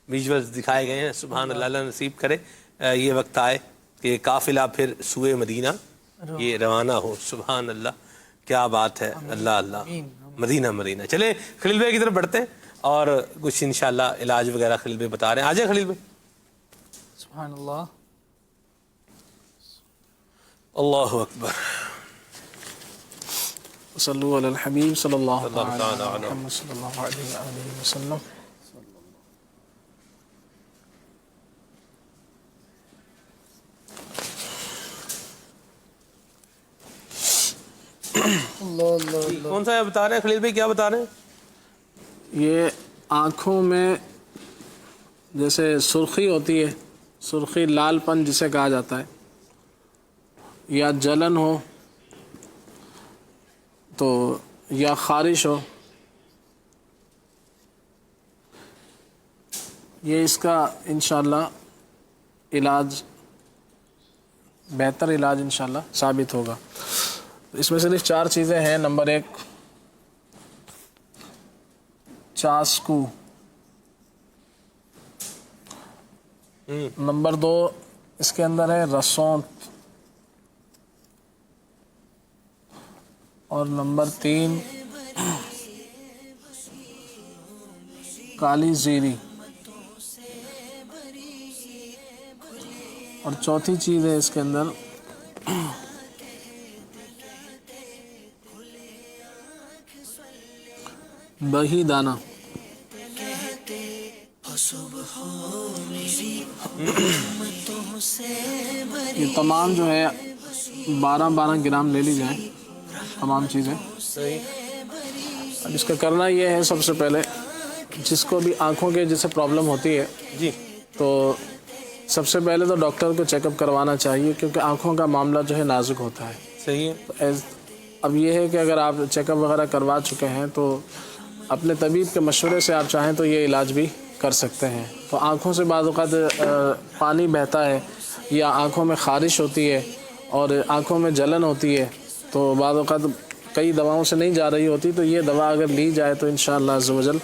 Visuals دکھائے گئے ہیں. سبحان اللہ, اللہ نصیب کرے یہ وقت آئے کہ قافلہ پھر سوئے مدینہ یہ روانہ ہو. سبحان اللہ, کیا بات ہے. اللہ اللہ, مدینہ مدینہ. چلیں خلیل بھائی کی طرف بڑھتے ہیں اور کچھ انشاءاللہ علاج وغیرہ خلیل بھائی بتا رہے ہیں. آ جائیں خلیل بھائی. سبحان اللہ. اللہ اکبر. صلو علی الحبیب صلی اللہ تعالی علیہ علیہ محمد صلی اللہ علیہ وآلہ وسلم. کون سا بتا رہے ہیں خلیل بھائی, کیا بتا رہے ہیں؟ یہ آنکھوں میں جیسے سرخی ہوتی ہے, سرخی لال پن جسے کہا جاتا ہے, یا جلن ہو تو یا خارش ہو, یہ اس کا انشاءاللہ علاج, بہتر علاج انشاءاللہ ثابت ہوگا. اس میں صرف 4 چیزیں ہیں. نمبر 1 چاسکو, نمبر 2 اس کے اندر ہے رسونت, اور نمبر 3 کالی زیری, اور چوتھی چیز ہے اس کے اندر بہی دانہ. یہ تمام جو ہے 12 گرام لے لی جائیں تمام چیزیں. اب اس کا کرنا یہ ہے, سب سے پہلے جس کو بھی آنکھوں کے جسے پرابلم ہوتی ہے جی, تو سب سے پہلے تو ڈاکٹر کو چیک اپ کروانا چاہیے, کیونکہ آنکھوں کا معاملہ جو ہے نازک ہوتا ہے. صحیح ہے. اب یہ ہے کہ اگر آپ چیک اپ وغیرہ کروا چکے ہیں تو اپنے طبیب کے مشورے سے آپ چاہیں تو یہ علاج بھی کر سکتے ہیں. تو آنکھوں سے بعض اوقات پانی بہتا ہے, یا آنکھوں میں خارش ہوتی ہے, اور آنکھوں میں جلن ہوتی ہے, تو بعض اوقات کئی دواؤں سے نہیں جا رہی ہوتی, تو یہ دوا اگر لی جائے تو انشاءاللہ عز و جل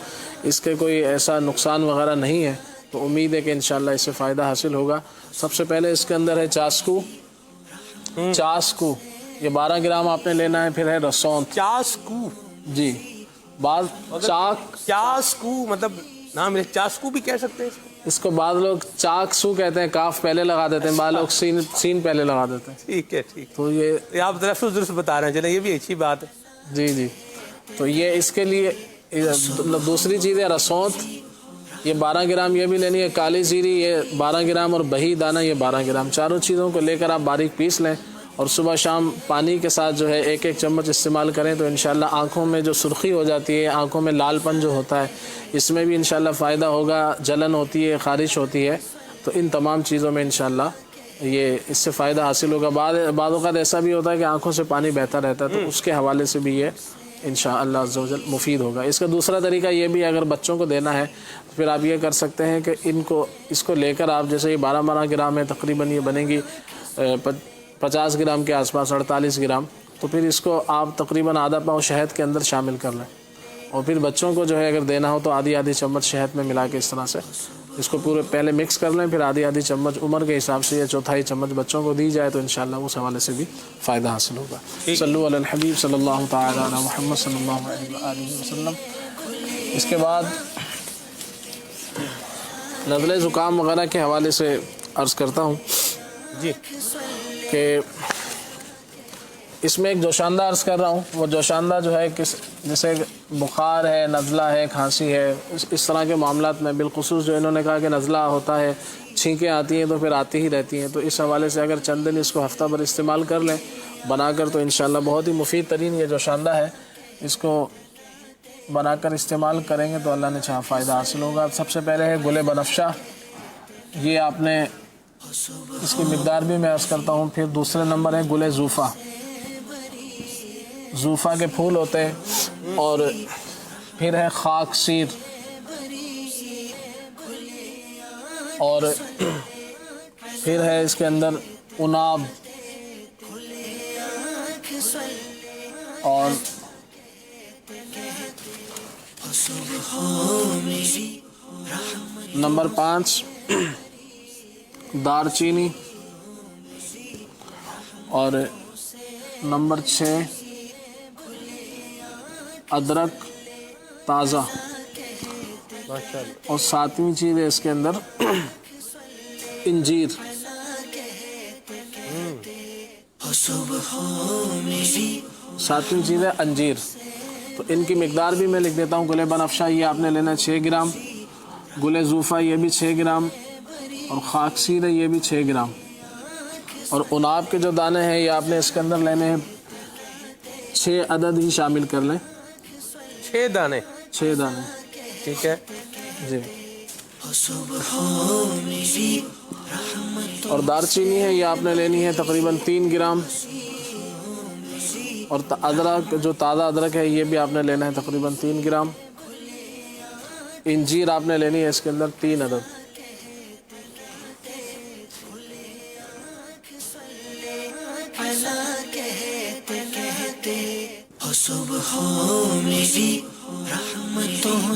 اس کے کوئی ایسا نقصان وغیرہ نہیں ہے. تو امید ہے کہ انشاءاللہ اس سے فائدہ حاصل ہوگا. سب سے پہلے اس کے اندر ہے چاسکو. چاسکو یہ 12 گرام آپ نے لینا ہے. پھر ہے رسونت. چاسکو, جی, بعض چاسکو مطلب نام ہے, چاسکو بھی کہہ سکتے ہیں اس کو بعض لوگ چاکسو کہتے ہیں, کاف پہلے لگا دیتے ہیں, بعض لوگ سین پہلے لگا دیتے ہیں. ٹھیک ہے, ٹھیک. تو یہ آپ درست درست بتا رہے ہیں, چلیں یہ بھی اچھی بات ہے. جی جی, تو یہ اس کے لیے دوسری چیز ہے رسونت. یہ 12 گرام یہ بھی لینی ہے. کالی زیری یہ 12 گرام, اور بہی دانہ یہ 12 گرام. چاروں چیزوں کو لے کر آپ باریک پیس لیں, اور صبح شام پانی کے ساتھ جو ہے 1 چمچ استعمال کریں تو انشاءاللہ آنکھوں میں جو سرخی ہو جاتی ہے, آنکھوں میں لال پن جو ہوتا ہے, اس میں بھی انشاءاللہ فائدہ ہوگا. جلن ہوتی ہے, خارش ہوتی ہے, تو ان تمام چیزوں میں انشاءاللہ یہ اس سے فائدہ حاصل ہوگا. بعض اوقات ایسا بھی ہوتا ہے کہ آنکھوں سے پانی بہتا رہتا ہے, تو اس کے حوالے سے بھی یہ انشاءاللہ عز و جل مفید ہوگا. اس کا دوسرا طریقہ یہ بھی, اگر بچوں کو دینا ہے تو پھر آپ یہ کر سکتے ہیں کہ اس کو لے کر آپ, جیسے یہ 12 گرام ہے, تقریباً یہ بنے گی 50 گرام کے آس پاس, 48 گرام. تو پھر اس کو آپ تقریباً آدھا پاؤ شہد کے اندر شامل کر لیں, اور پھر بچوں کو جو ہے اگر دینا ہو تو آدھی چمچ شہد میں ملا کے اس طرح سے اس کو پورے پہلے مکس کر لیں, پھر آدھی چمچ عمر کے حساب سے یا چوتھائی چمچ بچوں کو دی جائے تو انشاءاللہ اس حوالے سے بھی فائدہ حاصل ہوگا. صلو علی الحبیب صلی اللہ تعالی علی محمد صلی اللہ علیہ وآلہ وسلم. اس کے بعد نزلے زکام وغیرہ کے حوالے سے عرض کرتا ہوں جی, کہ اس میں ایک جوشاندہ عرض کر رہا ہوں. وہ جوشاندہ جو ہے جیسے بخار ہے, نزلہ ہے, کھانسی ہے, اس طرح کے معاملات میں, بالخصوص جو انہوں نے کہا کہ نزلہ ہوتا ہے, چھینکیں آتی ہیں تو پھر آتی ہی رہتی ہیں, تو اس حوالے سے اگر چند دن اس کو ہفتہ بھر استعمال کر لیں بنا کر, تو انشاءاللہ بہت ہی مفید ترین یہ جوشاندہ ہے. اس کو بنا کر استعمال کریں گے تو اللہ نے چاہا فائدہ حاصل ہوگا. سب سے پہلے ہے گل بنفشہ. یہ آپ نے اس کی مقدار بھی میں عرض کرتا ہوں. پھر دوسرے نمبر ہے گل زوفہ. زوفہ کے پھول ہوتے ہیں. اور پھر ہے خاک سیر, اور پھر ہے اس کے اندر اناب, اور नंबर 5 दालचीनी, और नंबर 6 अदरक ताज़ा, माशाल्लाह। और 7वीं चीज़ है इसके अंदर इंजीर। सातवीं चीज़ है अंजीर। तो इनकी मिकदार भी मैं लिख देता हूँ। गुले बनफशा ये आपने लेना है 6 ग्राम, गुले ज़ूफ़ा ये भी 6 ग्राम, और खाकसीर है ये भी 6 ग्राम, और उनाब के जो दाने हैं ये आपने इसके अंदर लेने हैं 6 अदद ही शामिल कर लें। 6 दाने, 6 दाने, ठीक है जी। और दालचीनी है ये आपने लेनी है तकरीबन 3 ग्राम, और अदरक जो ताज़ा अदरक है ये भी आपने लेना है तकरीबन 3 ग्राम। इंजीर आपने लेनी है इसके अंदर 3 अदद।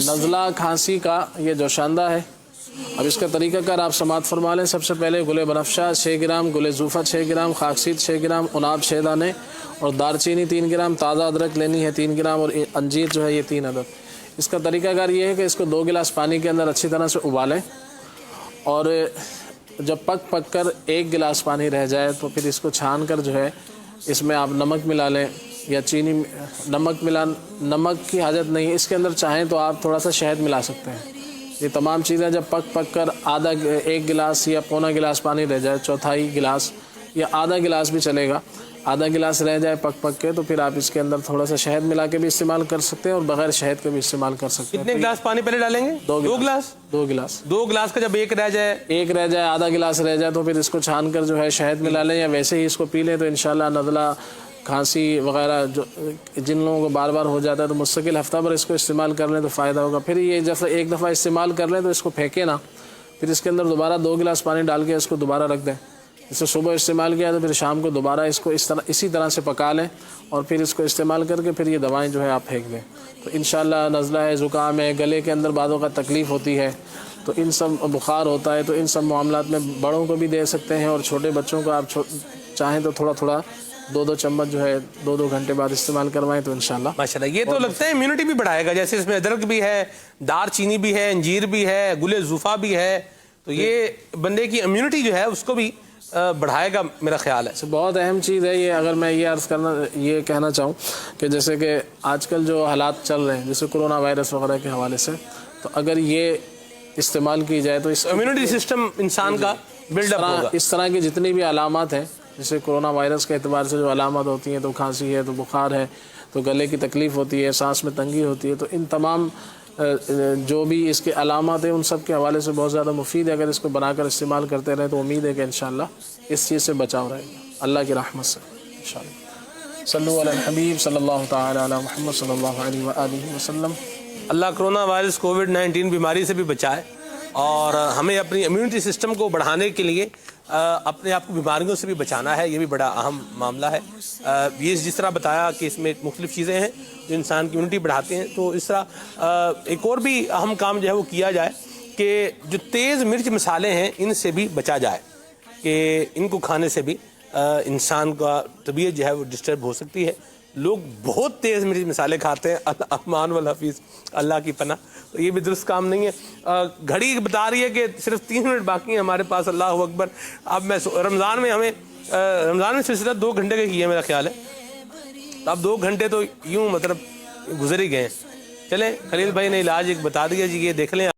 नज़ला खांसी का ये जोशांदा है। अब इसका तरीक़ाकार आप समात फरमा लें। सबसे पहले गुले बनफशा 6 ग्राम, गुले ज़ूफ़ा 6 ग्राम, खाकसीर 6 ग्राम, उनाब 6 दाने, और दालचीनी 3 ग्राम, ताज़ा अदरक लेनी है 3 ग्राम, और अंजीर जो है ये 3 अदद। इसका तरीक़ाकार ये है कि इसको 2 गिलास पानी के अंदर अच्छी तरह से उबालें, और जब पक कर 1 गिलास पानी रह जाए तो फिर इसको छान कर जो है इसमें आप नमक मिला लें या चीनी। नमक की हाजत नहीं, इसके अंदर चाहें तो आप थोड़ा सा शहद मिला सकते हैं। ये तमाम चीज़ें जब पक कर 1 गिलास या पौना गिलास पानी रह जाए, चौथाई गिलास या आधा गिलास भी चलेगा, आधा गिलास रह जाए पक के, तो फिर आप इसके अंदर थोड़ा सा शहद मिला के भी इस्तेमाल कर सकते हैं और बगैर शहद के भी इस्तेमाल कर सकते हैं। कितने गिलास पानी पहले डालेंगे? 2 गिलास। 2 गिलास का जब एक रह जाए, आधा गिलास रह जाए, तो फिर इसको छान कर जो है शहद मिला लें, या वैसे ही इसको पी लें। तो इंशाल्लाह नज़ला खांसी वगैरह जो जिन लोगों को बार बार हो जाता है तो मुस्तकिल हफ्ता भर इसको इस्तेमाल कर लें तो फ़ायदा होगा। फिर ये जैसे एक दफ़ा इस्तेमाल कर लें तो इसको फेंके ना, फिर इसके अंदर दोबारा 2 गिलास पानी डाल के इसको दोबारा रख दें। इसे सुबह इस्तेमाल किया तो फिर शाम को दोबारा इसको इसी तरह से पका लें, और फिर इसको इस्तेमाल करके फिर ये दवाएं जो है आप फेंक दें। तो इंशाल्लाह नज़ला है, ज़ुकाम है, गले के अंदर बादों का तकलीफ़ होती है, तो इन सब बुखार होता है, तो इन सब मामलात में बड़ों को भी दे सकते हैं, और छोटे बच्चों को आप चाहें तो थोड़ा थोड़ा 2-2 चम्मच जो है 2-2 घंटे बाद इस्तेमाल करवाएं तो इंशाल्लाह माशाल्लाह। ये तो लगता है इम्यूनिटी भी बढ़ाएगा, जैसे इसमें अदरक भी है, दालचीनी भी है, अंजीर भी है, गुले ज़ूफ़ा भी है, तो ये बंदे की इम्यूनिटी जो है उसको भी बढ़ाएगा मेरा ख्याल है। बहुत अहम चीज़ है ये। अगर मैं ये कहना चाहूँ कि जैसे कि आजकल जो हालात चल रहे हैं जैसे कोरोना वायरस वगैरह के हवाले से, तो अगर ये इस्तेमाल की जाए तो इस इम्यूनिटी सिस्टम इंसान का बिल्डअप होगा। इस तरह की जितनी भी अलामात हैं, जैसे कोरोना वायरस के एतबार से जो अलामत होती हैं, तो खांसी है, तो बुखार है, तो गले की तकलीफ़ होती है, सांस में तंगी होती है, तो इन तमाम जो भी इसके अलामत हैं उन सब के हवाले से बहुत ज़्यादा मुफीद है। अगर इसको बनाकर इस्तेमाल करते रहें तो उम्मीद है कि इंशाअल्लाह इस चीज़ से बचाव रहेगा अल्लाह की रहमत से इंशाअल्लाह। सल्लु अला हबीब सल्लल्लाहु तआला अला मुहम्मद सल्लल्लाहु अलैहि व आलिहि वसल्लम। अल्लाह कोरोना वायरस कोविड-19 बीमारी से भी बचाए, और हमें अपनी इम्यूनिटी सिस्टम को बढ़ाने के लिए अपने आप को बीमारियों से भी बचाना है। ये भी बड़ा अहम मामला है। ये जिस तरह बताया कि इसमें मुख्तलिफ़ चीज़ें हैं जो इंसान की इम्यूनिटी बढ़ाते हैं, तो इस तरह एक और भी अहम काम जो है वो किया जाए कि जो तेज़ मिर्च मसाले हैं इनसे भी बचा जाए, कि इनको खाने से भी इंसान का तबीयत जो है वो डिस्टर्ब हो सकती है। लोग बहुत तेज़ मिर्च मसाले खाते हैं, अमान वल हफीज़, अल्लाह की पनाह, तो ये भी दुरुस्त काम नहीं है। घड़ी बता रही है कि सिर्फ 3 मिनट बाकी हैं हमारे पास। अल्लाह अकबर। अब मैं रमज़ान में सिलसिला 2 घंटे का किया मेरा ख्याल है, तो अब 2 घंटे तो यूँ मतलब गुजर ही गए हैं। चलें, खलील भाई ने इलाज एक बता दिया जी, ये देख लें।